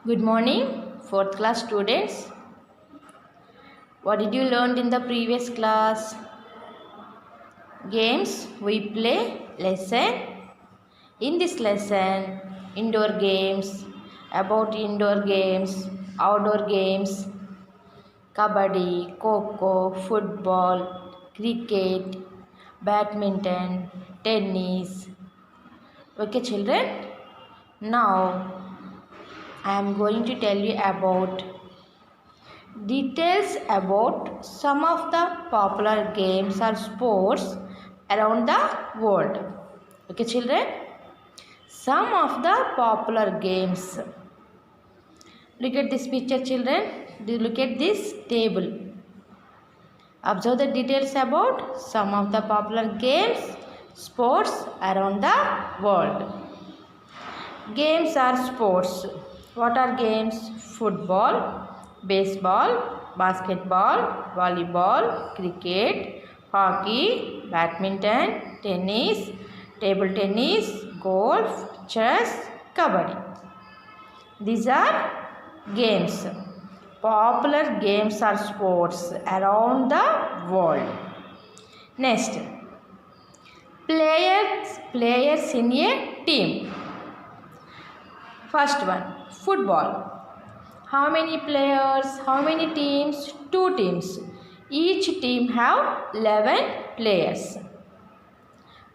Good morning, 4th class students. What did you learn in the previous class? Games we play lesson. In this lesson, indoor games, about indoor games, outdoor games, kabaddi, kho-kho, football, cricket, badminton, tennis. Okay, children? Now, I am going to tell you about details about some of the popular games or sports around the world. Okay, children? Some of the popular games. Look at this picture, children. Look at this table. Observe the details about some of the popular games, sports around the world. Games are sports. What are games? Football, baseball, basketball, volleyball, cricket, hockey, badminton, tennis, table tennis, golf, chess, kabaddi. These are games. Popular games are sports around the world. Next, players in a team. First one, football. How many players? How many teams? 2 teams. Each team have 11 players.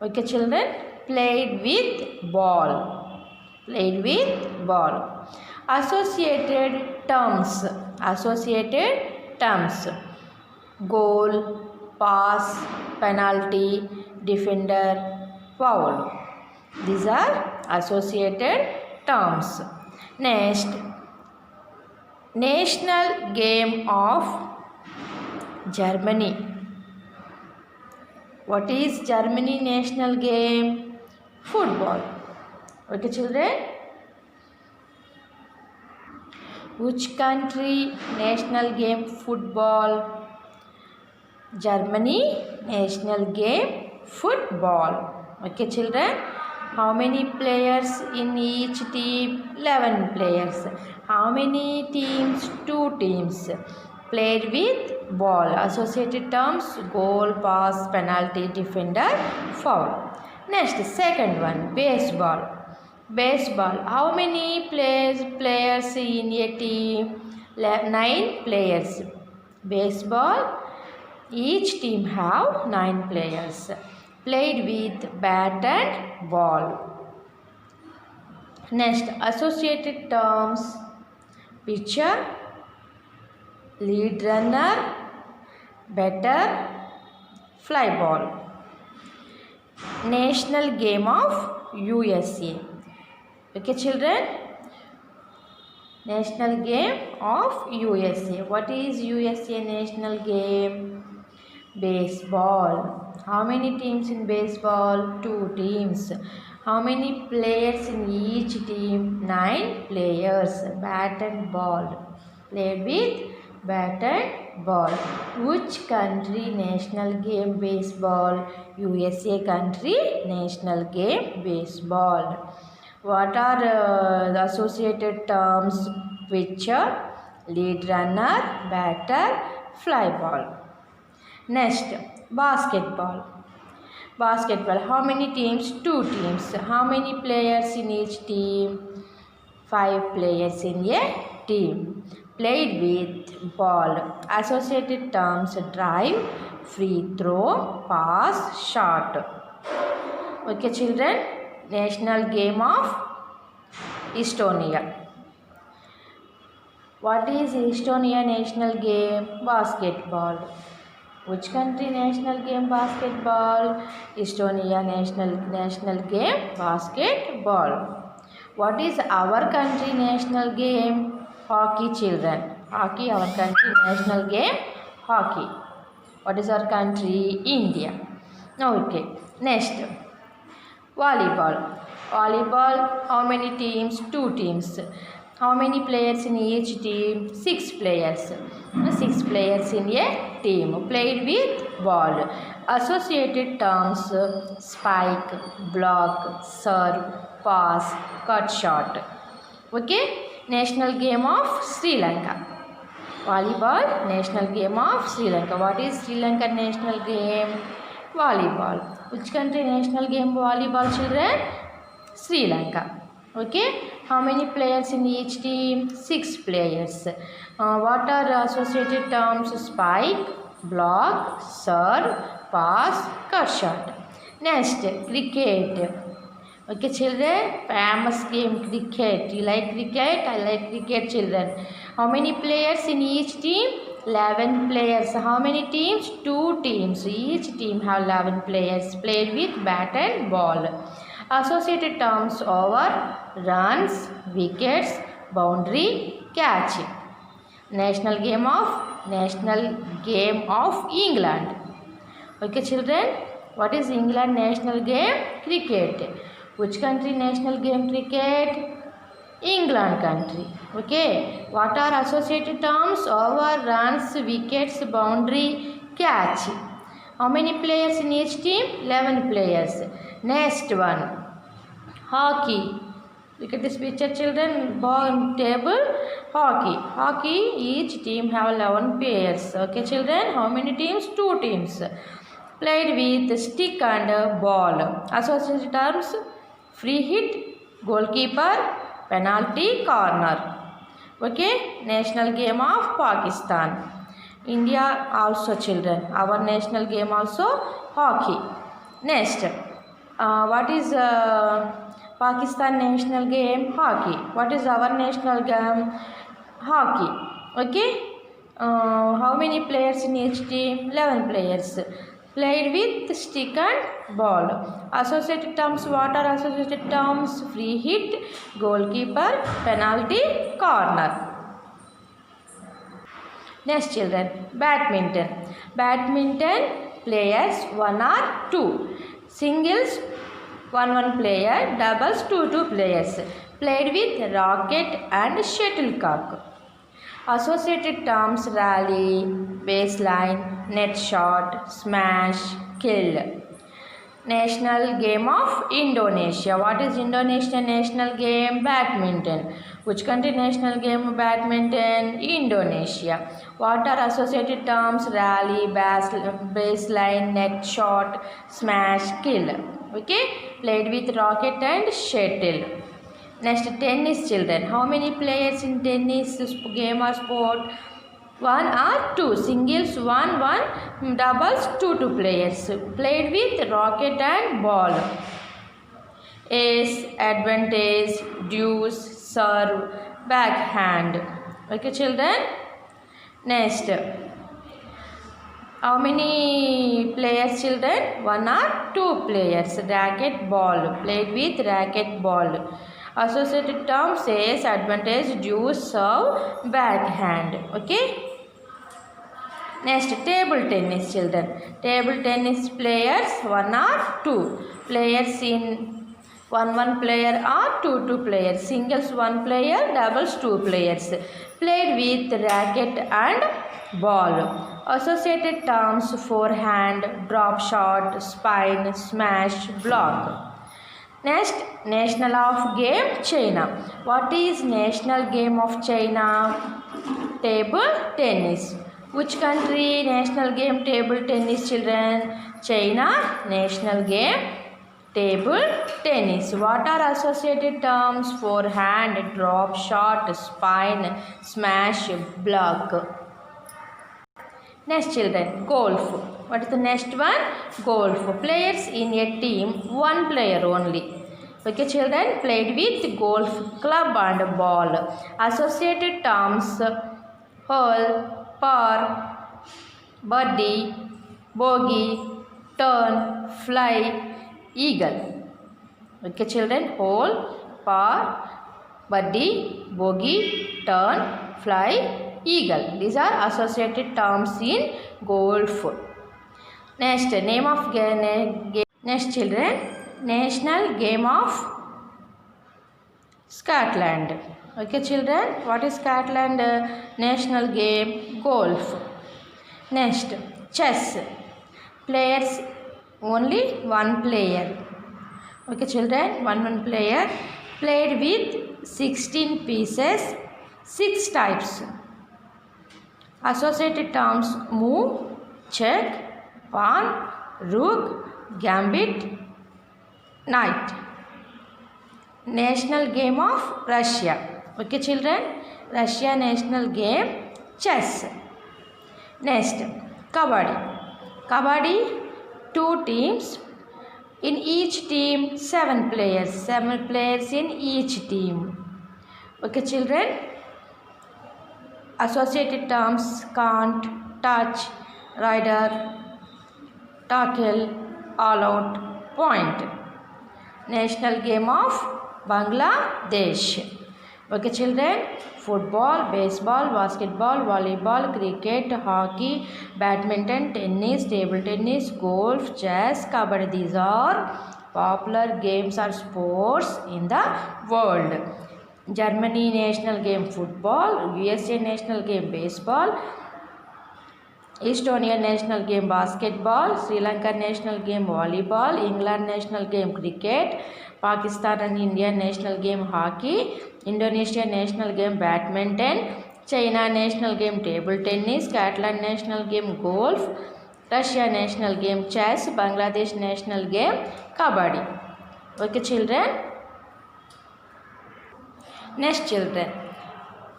Okay, children. Played with ball. Played with ball. Associated terms. Associated terms. Goal, pass, penalty, defender, foul. These are associated terms. Next, national game of Germany. What is Germany national game? Football. Okay, children? Which country national game? Football. Germany national game? Football. Okay, children? How many players in each team? 11 players. How many teams? 2 teams. Played with ball. Associated terms: goal, pass, penalty, defender, foul. Next, second one, baseball. Baseball. How many players in a team? 9 players. Baseball. Each team have 9 players. Played with bat and ball. Next, associated terms: pitcher, lead runner, batter, fly ball. National game of USA. Okay, children? National game of USA. What is USA national game? Baseball. How many teams in baseball? 2 teams. How many players in each team? 9 players. Bat and ball. Played with bat and ball. Which country national game baseball? USA country national game baseball. What are the associated terms? Pitcher, lead runner, batter, fly ball. Next, basketball. Basketball. How many teams? 2 teams. How many players in each team? 5 players in a team. Played with ball. Associated terms: drive, free throw, pass, shot. Okay, children? National game of Estonia. What is Estonia national game? Basketball. Which country national game? Basketball. Estonia national game? Basketball. What is our country national game? Hockey, children. Hockey, our country national game? Hockey. What is our country? India. Okay. Next, volleyball. Volleyball. How many teams? 2 teams. How many players in each team? 6 players. 6 players in a team. Played with ball. Associated terms: spike, block, serve, pass, cut shot. Okay. national game of Sri Lanka? Volleyball, national game of Sri Lanka. What is Sri Lankan national game? Volleyball. Which country national game volleyball, children? Sri Lanka. Okay. How many players in each team? 6 players. What are associated terms? Spike, block, serve, pass, cut shot. Next, cricket. Okay, children, famous game cricket. You like cricket? I like cricket, children. How many players in each team? 11 players. How many teams? 2 teams. Each team have 11 players. Played with bat and ball. Associated terms over runs, wickets, boundary, catch. National game of England. Okay, children. What is England national game? Cricket. Which country national game cricket? England country. Okay. What are associated terms? Over, runs, wickets, boundary, catch. How many players in each team? 11 players. Next one. Hockey. Look at this picture, children. Ball table. Hockey. Hockey. Each team have 11 players. Okay, children. How many teams? 2 teams. Played with stick and ball. Associated terms: free hit, goalkeeper, penalty, corner. Okay, national game of Pakistan. India also, children. Our national game also hockey. Next, what is Pakistan national game? Hockey. What is our national game? Hockey. Okay. How many players in each team? 11 players. Played with stick and ball. Associated terms. What are associated terms? Free hit, goalkeeper, penalty, corner. Next, children. Badminton. Badminton players 1 or 2. Singles 1 player. Doubles 2 players. Played with racket and shuttlecock. Associated terms: rally, baseline, net shot, smash, kill. National game of Indonesia. What is Indonesian national game? Badminton. Which country national game of badminton? Indonesia. What are associated terms? Rally, baseline, net shot, smash, kill. Okay. Played with racket and shuttle. Next, tennis, children. How many players in tennis game or sport? 1 or 2. Singles 1, doubles 2 players. Played with racket and ball. Ace, advantage, deuce, serve, backhand. Okay, children. Next, how many players, children? 1 or 2 players. Racket, ball. Played with racket, ball. Associated terms: ace, advantage, deuce, serve, backhand. Okay. Next, table tennis, children. Table tennis players 1 or 2. Players in 1 player or 2 players. Singles 1 player, doubles 2 players. Played with racket and ball. Associated terms: forehand, drop shot, spine, smash, block. Next, national of game China. What is national game of China? Table tennis. Which country national game table tennis, children? China national game table tennis. What are associated terms? Forehand, drop shot, spine, smash, block. Next, children, golf. What is the next one? Golf. Players in a team, 1 player only. Okay, children, played with golf club and ball. Associated terms: hole, par, birdie, bogey, turn, fly, eagle. Okay, children, hole, par, birdie, bogey, turn, fly, eagle. These are associated terms in golf. Next, name of game. Next, children, national game of Scotland. Okay, children, what is Scotland national game? Golf. Next, chess. Players only 1 player. Okay, children, one player. Played with 16 pieces, 6 types. Associated terms: move, check, pawn, rook, gambit, knight. National game of Russia. Okay, children. Russia national game chess. Next, kabaddi. Kabaddi, 2 teams. In each team, 7 players. 7 players in each team. Okay, children. Associated terms: can't, touch, rider, tackle, all out, point. National game of Bangladesh. Okay, children. Football, baseball, basketball, volleyball, cricket, hockey, badminton, tennis, table tennis, golf, chess, kabaddi. These are popular games or sports in the world. Germany national game football, USA national game baseball, Estonia national game basketball, Sri Lanka national game volleyball, England national game cricket, Pakistan and India national game hockey, Indonesia national game badminton, China national game table tennis, Scotland national game golf, Russia national game chess, Bangladesh national game kabaddi. Okay, children. Next, children.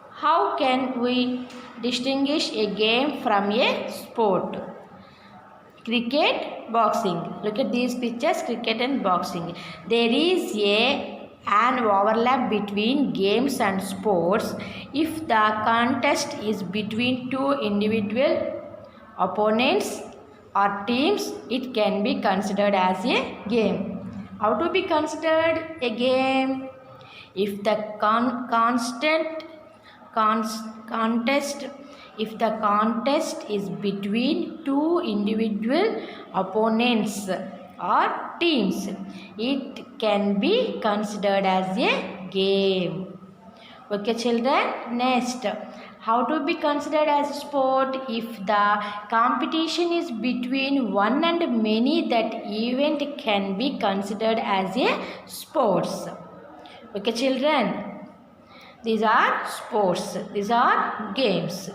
How can we distinguish a game from a sport? Cricket, boxing. Look at these pictures, cricket and boxing. There is an overlap between games and sports if the contest is between 2 individual opponents or teams. It can be considered as a game. How to be considered a game? If the contest is between 2 individual opponents or teams, it can be considered as a game. Okay, children. Next, how to be considered as a sport? If the competition is between one and many, that event can be considered as a sports. Okay, children. These are sports. These are games.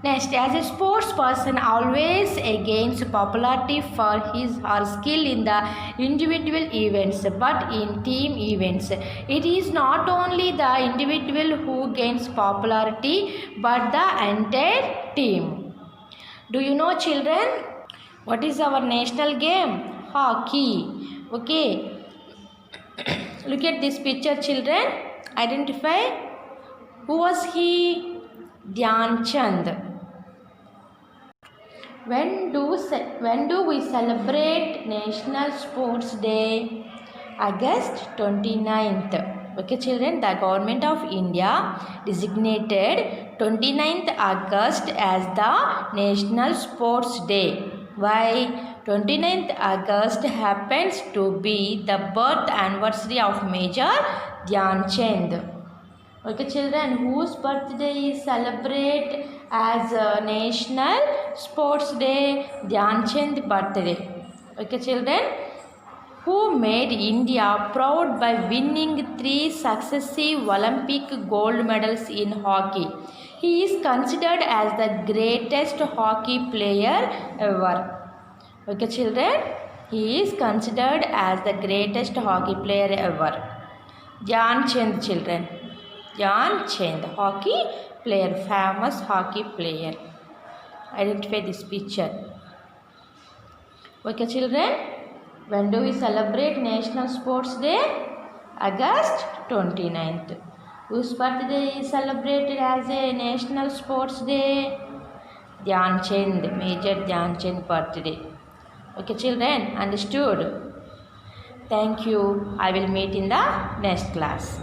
Next, as a sports person always gains popularity for his or skill in the individual events, but in team events. It is not only the individual who gains popularity, but the entire team. Do you know, children, what is our national game? Hockey. Okay. Look at this picture, children. Identify. Who was he? Dhyan Chand. When do we celebrate National Sports Day? August 29th. Okay, children, the government of India designated 29th August as the National Sports Day. Why? 29th August happens to be the birth anniversary of Major Dhyan Chand. Okay, children, whose birthday is celebrated as National Sports Day? Dhyan Chand birthday. Okay, children, who made India proud by winning 3 successive Olympic gold medals in hockey. He is considered as the greatest hockey player ever. Okay, children, he is considered as the greatest hockey player ever. Dhyan Chand, children. Dhyan Chand, hockey player, famous hockey player. Identify this picture. Okay, children, when do we celebrate National Sports Day? August 29th. Whose birthday is celebrated as a National Sports Day? Dhyan Chand, Major Dhyan Chand birthday. Okay, children, understood? Thank you. I will meet in the next class.